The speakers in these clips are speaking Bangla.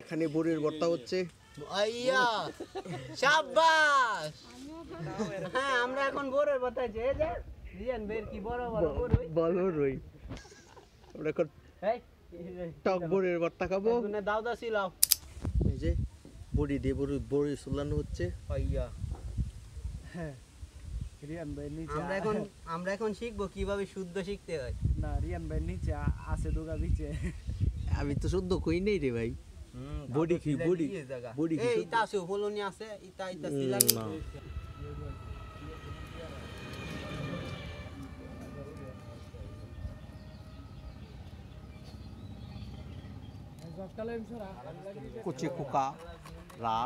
এখানে বড়ির ভর্তা হচ্ছে। আইয়া শাবাশ। হ্যাঁ আমরা এখন বড়ের ভর্তা যে যে রিয়ান বের কি বড় বড় বড়ই বড় রই। আমরা এখন এই টক বড়ির ভর্তা খাবো। তুমি দাও দাও ছিলাও। এই যে বড়ি দিয়ে বড়ি সুলানো হচ্ছে। আইয়া হ্যাঁ রিয়ান ভাই নিচে আমরা এখন শিখবো কিভাবে শুদ্ধ শিখতে হয়। না রিয়ান ভাই নিচে আছে দুগা বিচে। আমি তো শুদ্ধ কই নাই রে ভাই। বডি কি বডি বডি কি এই ইতা আছে ফলনি আছে ইতা ইতা ছিলানি। কুচি কুকা রা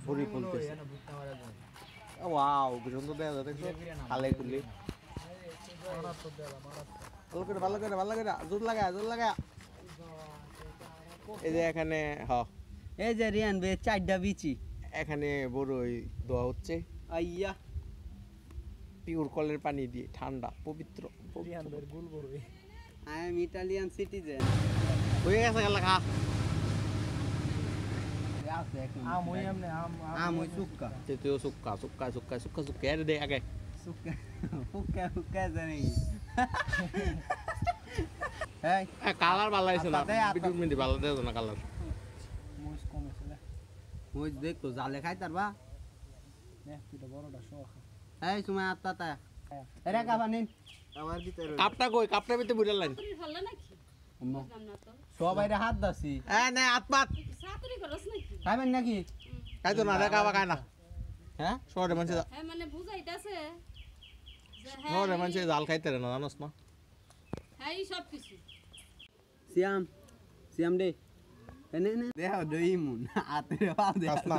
বড়ি ফুলতেছে। ওয়াও বিরন্দ দেয়া দেখছো খালে খুলে ভালো করে জোর লাগা এই যে এখানে এই যে রিয়ান বে চারটা বিচি এখানে বড়ই দোয়া হচ্ছে। আইয়া পিওর কলের পানি দিয়ে ঠান্ডা পবিত্র। রিয়ান ভাই গুল বড়ই। I am Italian citizen. হয়ে গেছে গেলা খা। আম ওই এমনে আম ওই সুক্কা তেতেও সুক্কা এর দে আগে সুক্কা হুক্কা জানি। এই কালার ভালো হইছে না আত্মা দে, বিটুর মিন্দি ভালো দেও না কালার। মুস কমেছে না। ওই দেখ তো জালে খাই তারবা। নে তুইটা বড়টা শখ। এই সময় আত্মাটা এরা কাবা নিন আমার ভিতরে কাপটা কই কাপটার ভিতরে বুড়াল লাইন সাতুরি ভালো নাকি বুঝলাম না তো সবাই রে হাত দাসি না আতপাত সাতুরি করছ নাকি খাবেন নাকি খাই তো না রে কাবা খায় না। হ্যাঁ শহরে মানুষ হ্যাঁ মানে বুঝাইতাছে যে শহরে মানুষ জাল খাইতে না জানোস না। হ্যাঁ এই সব কিছু সিয়াম দে এনে নে দেহ দই মুন আতে পাও দে খাস না।